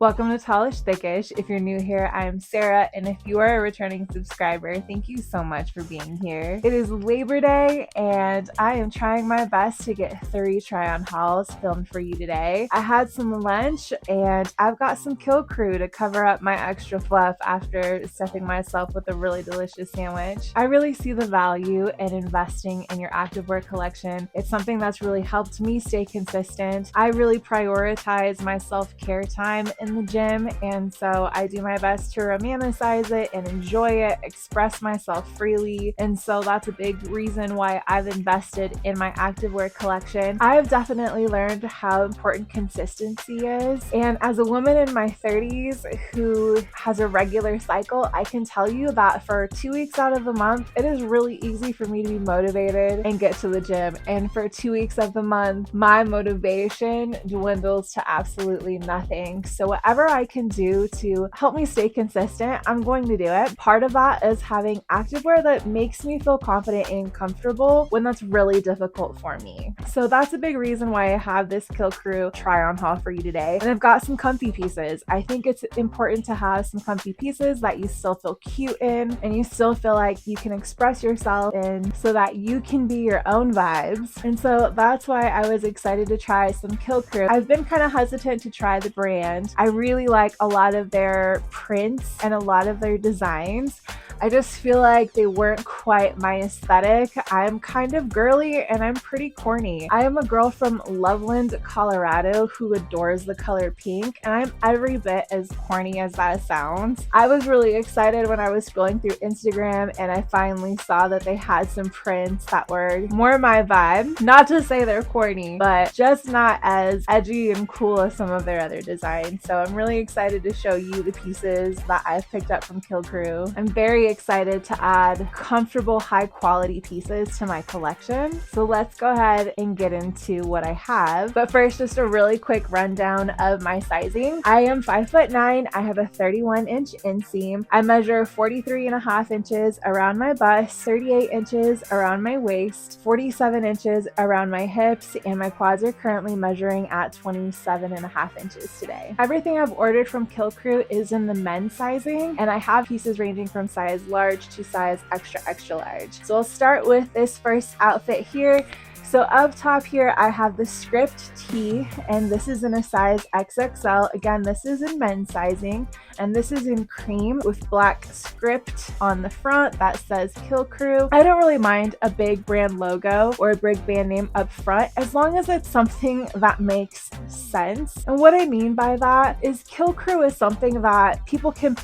Welcome to Tallish Thickish. If you're new here, I'm Sarah, and if you are a returning subscriber, thank you so much for being here. It is Labor Day, and I am trying my best to get 3 try-on hauls filmed for you today. I had some lunch, and I've got some Kill Crew to cover up my extra fluff after stuffing myself with a really delicious sandwich. I really see the value in investing in your activewear collection. It's something that's really helped me stay consistent. I really prioritize my self-care time in the gym, and so I do my best to romanticize it and enjoy it, express myself freely, and so that's a big reason why I've invested in my activewear collection. I've definitely learned how important consistency is, and as a woman in my 30s who has a regular cycle, I can tell you that for 2 weeks out of the month, it is really easy for me to be motivated and get to the gym, and for 2 weeks of the month, my motivation dwindles to absolutely nothing. So whatever I can do to help me stay consistent, I'm going to do it. Part of that is having activewear that makes me feel confident and comfortable when that's really difficult for me. So that's a big reason why I have this Kill Crew try-on haul for you today. And I've got some comfy pieces. I think it's important to have some comfy pieces that you still feel cute in and you still feel like you can express yourself in so that you can be your own vibes. And so that's why I was excited to try some Kill Crew. I've been kind of hesitant to try the brand. I really like a lot of their prints and a lot of their designs. I just feel like they weren't quite my aesthetic. I'm kind of girly and I'm pretty corny. I am a girl from Loveland, Colorado who adores the color pink, and I'm every bit as corny as that sounds. I was really excited when I was scrolling through Instagram and I finally saw that they had some prints that were more my vibe. Not to say they're corny, but just not as edgy and cool as some of their other designs. So I'm really excited to show you the pieces that I've picked up from Kill Crew. I'm very excited to add comfortable, high quality pieces to my collection. So let's go ahead and get into what I have. But first, just a really quick rundown of my sizing. I am 5'9". I have a 31-inch inseam. I measure 43.5 inches around my bust, 38 inches around my waist, 47 inches around my hips, and my quads are currently measuring at 27.5 inches today. Everything I've ordered from Kill Crew is in the men's sizing, and I have pieces ranging from size large to size extra large. So I'll start with this first outfit here. So up top here, I have the script tee, and this is in a size XXL. Again, this is in men's sizing, and this is in cream with black script on the front that says Kill Crew. I don't really mind a big brand logo or a big band name up front, as long as it's something that makes sense. And what I mean by that is Kill Crew is something that people can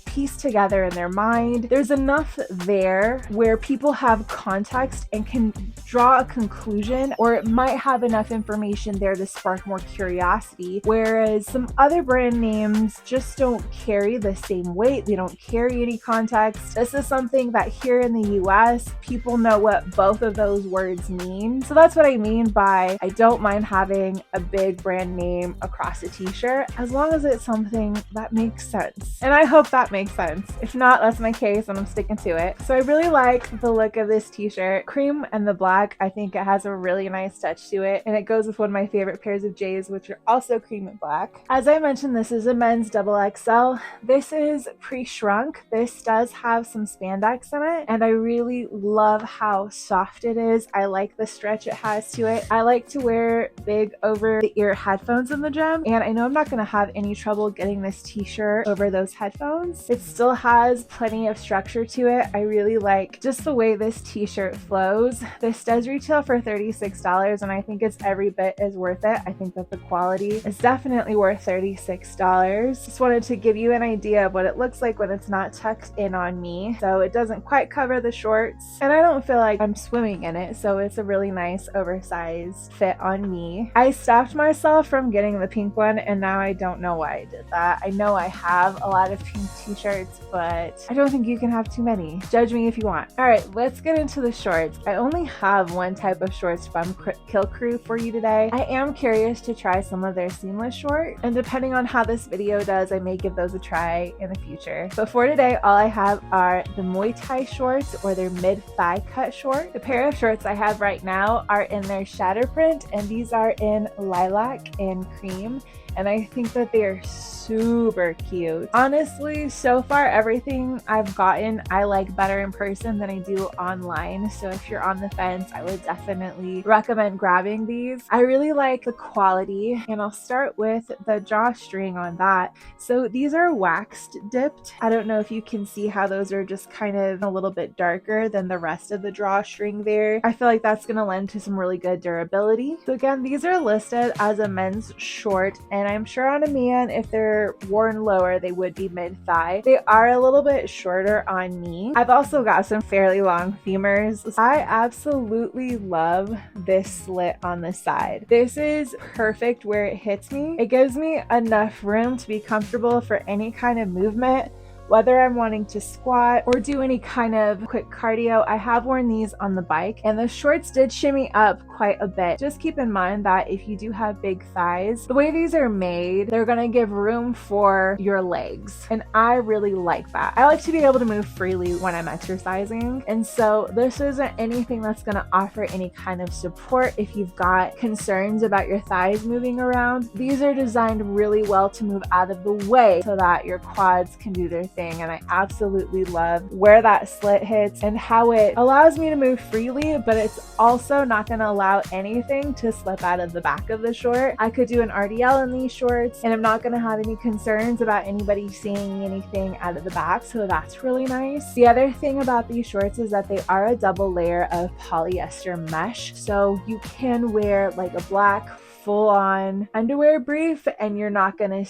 piece together in their mind. There's enough there where people have context and can draw a conclusion, or it might have enough information there to spark more curiosity, whereas some other brand names just don't carry the same weight. They don't carry any context. This is something that here in the US, people know what both of those words mean. So that's what I mean by I don't mind having a big brand name across a t-shirt, as long as it's something that makes sense. And I hope that makes sense. If not, that's my case and I'm sticking to it. So I really like the look of this t-shirt. Cream and the black, I think it has a really nice touch to it, and it goes with one of my favorite pairs of J's, which are also cream and black. As I mentioned, this is a men's XXL. This is pre-shrunk. This does have some spandex in it, and I really love how soft it is. I like the stretch it has to it. I like to wear big over-the-ear headphones in the gym, and I know I'm not going to have any trouble getting this t-shirt over those headphones. It still has plenty of structure to it. I really like just the way this t-shirt flows. This does retail for $36, and I think it's every bit as worth it. I think that the quality is definitely worth $36. Just wanted to give you an idea of what it looks like when it's not tucked in on me. So it doesn't quite cover the shorts, and I don't feel like I'm swimming in it, so it's a really nice oversized fit on me. I stopped myself from getting the pink one, and now I don't know why I did that. I know I have a lot of pink t-shirts, but I don't think you can have too many. Judge me if you want. All right, let's get into the shorts. I only have one type of shorts from Kill Crew for you today. I am curious to try some of their seamless short, and depending on how this video does, I may give those a try in the future. But for today, all I have are the Muay Thai shorts, or their mid-thigh cut short. The pair of shorts I have right now are in their shatter print, and these are in lilac and cream. and I think that they are super cute. Honestly, so far everything I've gotten I like better in person than I do online, so if you're on the fence, I would definitely recommend grabbing these. I really like the quality, and I'll start with the drawstring on that. So these are waxed dipped. I don't know if you can see how those are just kind of a little bit darker than the rest of the drawstring there. I feel like that's going to lend to some really good durability. So again, these are listed as a men's short, and I'm sure on a man, if they're worn lower, they would be mid-thigh. They are a little bit shorter on me. I've also got some fairly long femurs. I absolutely love this slit on the side. This is perfect where it hits me. It gives me enough room to be comfortable for any kind of movement, whether I'm wanting to squat or do any kind of quick cardio. I have worn these on the bike, and the shorts did shimmy up quite a bit. Just keep in mind that if you do have big thighs, the way these are made, they're gonna give room for your legs, and I really like that. I like to be able to move freely when I'm exercising, and so this isn't anything that's gonna offer any kind of support if you've got concerns about your thighs moving around. These are designed really well to move out of the way so that your quads can do their thing, and I absolutely love where that slit hits and how it allows me to move freely, but it's also not going to allow anything to slip out of the back of the short. I could do an RDL in these shorts, and I'm not going to have any concerns about anybody seeing anything out of the back, so that's really nice. The other thing about these shorts is that they are a double layer of polyester mesh, so you can wear like a black full-on underwear brief and you're not gonna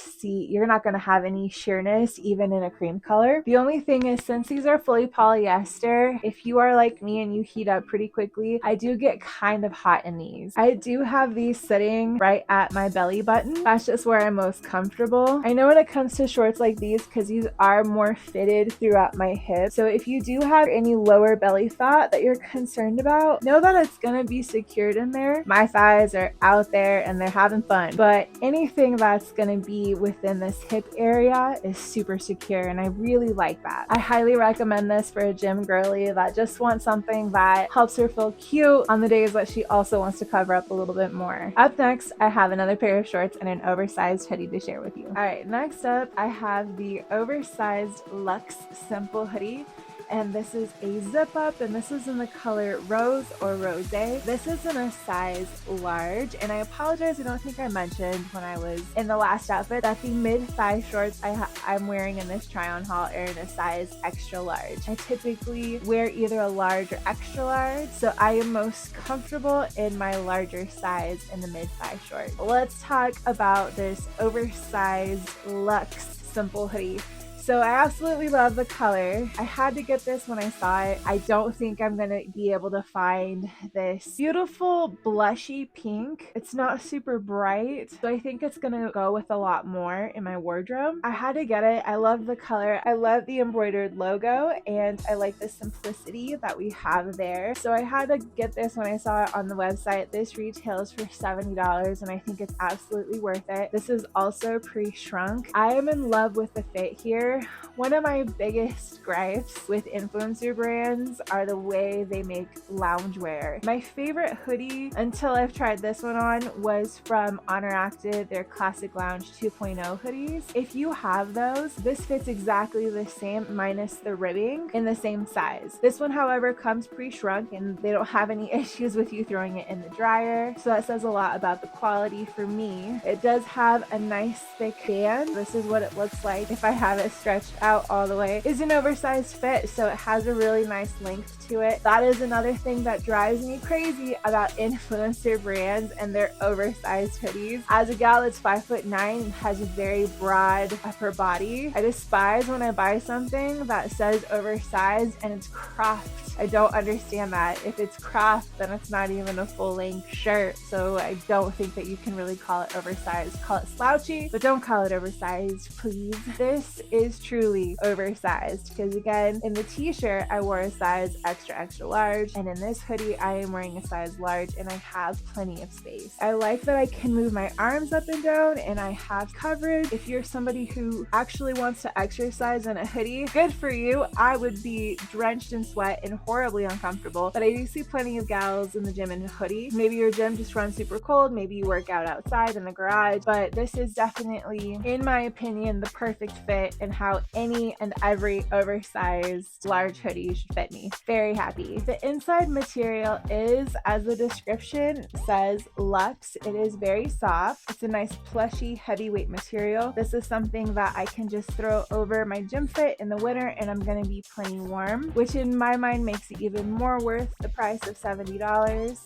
have any sheerness even in a cream color. The only thing is, since these are fully polyester, if you are like me and you heat up pretty quickly, I do get kind of hot in these. I do have these sitting right at my belly button. That's just where I'm most comfortable. I know when it comes to shorts like these, because these are more fitted throughout my hips, so if you do have any lower belly fat that you're concerned about, know that it's gonna be secured in there. My thighs are out there and they're having fun, but anything that's going to be within this hip area is super secure, and I really like that. I highly recommend this for a gym girly that just wants something that helps her feel cute on the days that she also wants to cover up a little bit more. Up next, I have another pair of shorts and an oversized hoodie to share with you. All right, next up, I have the Oversized Luxe Simple Hoodie. And this is a zip up, and this is in the color rose or rose. This is in a size large, and I apologize, I don't think I mentioned when I was in the last outfit that the mid-thigh shorts I'm wearing in this try on haul are in a size extra large. I typically wear either a large or extra large, so I am most comfortable in my larger size in the mid-thigh short. Let's talk about this Oversized Luxe Simple Hoodie. So I absolutely love the color. I had to get this when I saw it. I don't think I'm gonna be able to find this beautiful blushy pink. It's not super bright, so I think it's gonna go with a lot more in my wardrobe. I had to get it. I love the color. I love the embroidered logo, and I like the simplicity that we have there. So I had to get this when I saw it on the website. This retails for $70, and I think it's absolutely worth it. This is also pre-shrunk. I am in love with the fit here. One of my biggest gripes with influencer brands are the way they make loungewear. My favorite hoodie until I've tried this one on was from Honor Active, their Classic Lounge 2.0 hoodies. If you have those, this fits exactly the same minus the ribbing in the same size. This one, however, comes pre-shrunk, and they don't have any issues with you throwing it in the dryer, so that says a lot about the quality for me. It does have a nice thick band. This is what it looks like if I have it stretched out all the way. It's an oversized fit, so it has a really nice length to it. That is another thing that drives me crazy about influencer brands and their oversized hoodies. As a gal that's 5'9" and has a very broad upper body, I despise when I buy something that says oversized and it's cropped. I don't understand that. If it's cropped, then it's not even a full-length shirt, so I don't think that you can really call it oversized. Call it slouchy, but don't call it oversized, please. This is is truly oversized, because again, in the t-shirt I wore a size extra large, and in this hoodie I am wearing a size large, and I have plenty of space. I like that I can move my arms up and down and I have coverage. If you're somebody who actually wants to exercise in a hoodie, good for you. I would be drenched in sweat and horribly uncomfortable, but I do see plenty of gals in the gym in a hoodie. Maybe your gym just runs super cold, maybe you work out outside in the garage, but this is definitely, in my opinion, the perfect fit and how any and every oversized large hoodie should fit me. Very happy. The inside material is, as the description says, Luxe. It is very soft. It's a nice plushy heavyweight material. This is something that I can just throw over my gym fit in the winter and I'm going to be plenty warm, which in my mind makes it even more worth the price of $70.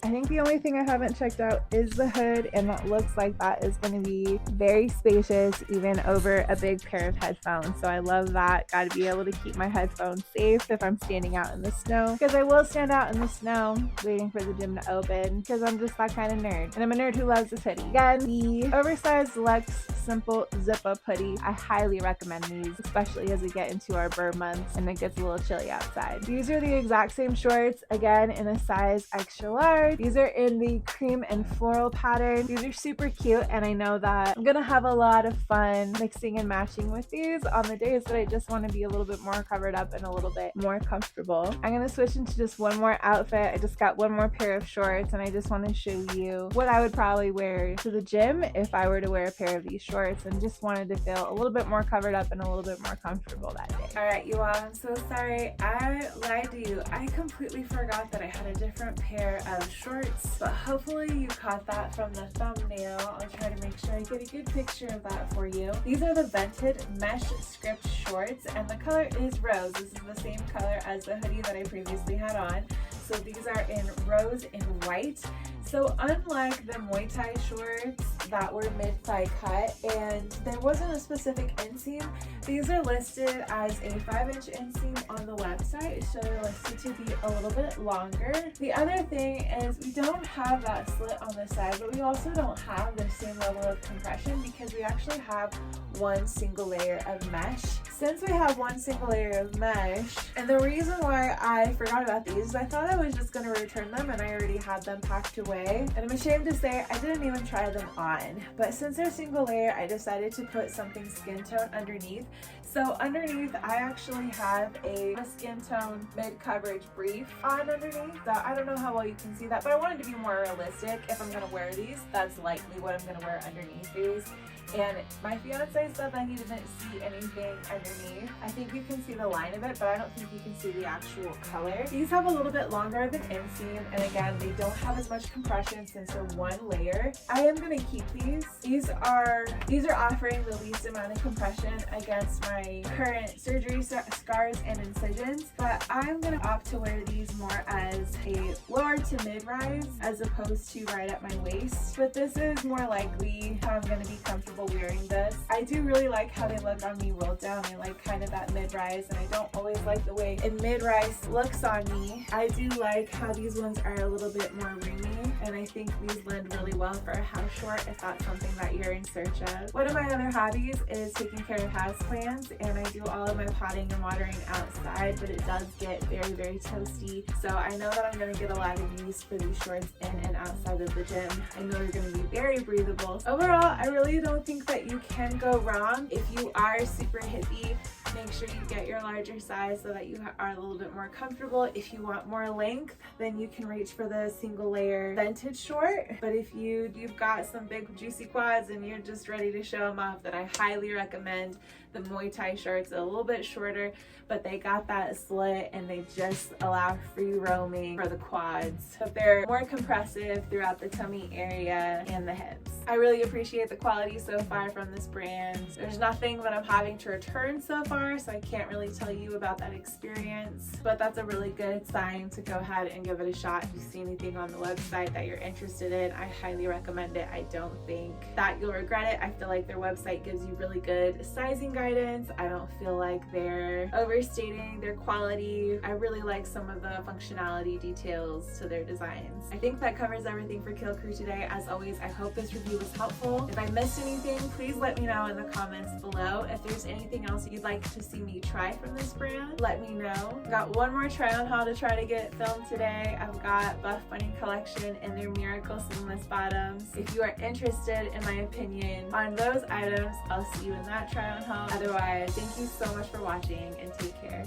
I think the only thing I haven't checked out is the hood, and that looks like that is going to be very spacious even over a big pair of headphones. So I love that. Got to be able to keep my headphones safe if I'm standing out in the snow, because I will stand out in the snow waiting for the gym to open, because I'm just that kind of nerd, and I'm a nerd who loves this hoodie. Again, the Oversized Luxe simple zip up hoodie, I highly recommend these, especially as we get into our burr months and it gets a little chilly outside. These are the exact same shorts, again in a size extra large. These are in the cream and floral pattern. These are super cute, and I know that I'm gonna have a lot of fun mixing and matching with these on the days that I just want to be a little bit more covered up and a little bit more comfortable. I'm gonna switch into just one more outfit. I just got one more pair of shorts, and I just want to show you what I would probably wear to the gym if I were to wear a pair of these shorts, and just wanted to feel a little bit more covered up and a little bit more comfortable that day. All right, you all, I'm so sorry. I lied to you. I completely forgot that I had a different pair of shorts, but hopefully you caught that from the thumbnail. I'll try to make sure I get a good picture of that for you. These are the vented mesh script shorts, and the color is rose. This is the same color as the hoodie that I previously had on. So these are in rose and white. So unlike the Muay Thai shorts that were mid-thigh cut and there wasn't a specific inseam, these are listed as a 5-inch inseam on the website, so they're listed to be a little bit longer. The other thing is we don't have that slit on the side, but we also don't have the same level of compression because we actually have one single layer of mesh. Since we have one single layer of mesh, and the reason why I forgot about these is I thought I was just going to return them and I already had them packed away, and I'm ashamed to say I didn't even try them on. But since they're single layer, I decided to put something skin tone underneath. So underneath I actually have a skin tone mid coverage brief on underneath. So I don't know how well you can see that, but I wanted to be more realistic. If I'm going to wear these, that's likely what I'm going to wear underneath these. And my fiance said that he didn't see anything underneath. I think you can see the line of it, but I don't think you can see the actual color. These have a little bit longer of an inseam, and again, they don't have as much compression since they're one layer. I am gonna keep these. These are offering the least amount of compression against my current surgery scars and incisions, but I'm gonna opt to wear these more as a lower to mid-rise as opposed to right at my waist. But this is more likely how I'm gonna be comfortable wearing this. I do really like how they look on me rolled down. I like kind of that mid-rise, and I don't always like the way a mid-rise looks on me. I do like how these ones are a little bit more roomy, and I think these blend really well for a house short if that's something that you're in search of. One of my other hobbies is taking care of houseplants, and I do all of my potting and watering outside, but it does get very, very toasty. So I know that I'm going to get a lot of use for these shorts in and outside of the gym. I know they're going to be very breathable. Overall, I really don't think that you can go wrong. If you are super hippie, make sure you get your larger size so that you are a little bit more comfortable. If you want more length, then you can reach for the single layer vented short. But if you've got some big juicy quads and you're just ready to show them off, then I highly recommend the Muay Thai shorts. A little bit shorter, but they got that slit and they just allow free roaming for the quads. So they're more compressive throughout the tummy area and the hips. I really appreciate the quality so far from this brand. There's nothing that I'm having to return so far, so I can't really tell you about that experience, but that's a really good sign to go ahead and give it a shot. If you see anything on the website that you're interested in, I highly recommend it. I don't think that you'll regret it. I feel like their website gives you really good sizing guidance. I don't feel like they're overstating their quality. I really like some of the functionality details to their designs. I think that covers everything for Kill Crew today. As always, I hope this review was helpful. If I missed anything, please let me know in the comments below. If there's anything else you'd like to see me try from this brand, let me know. I've got one more try on haul to try to get filmed today. I've got Buff Bunny collection and their Miracle Seamless bottoms. If you are interested in my opinion on those items, I'll see you in that try on haul. Otherwise, thank you so much for watching and take care.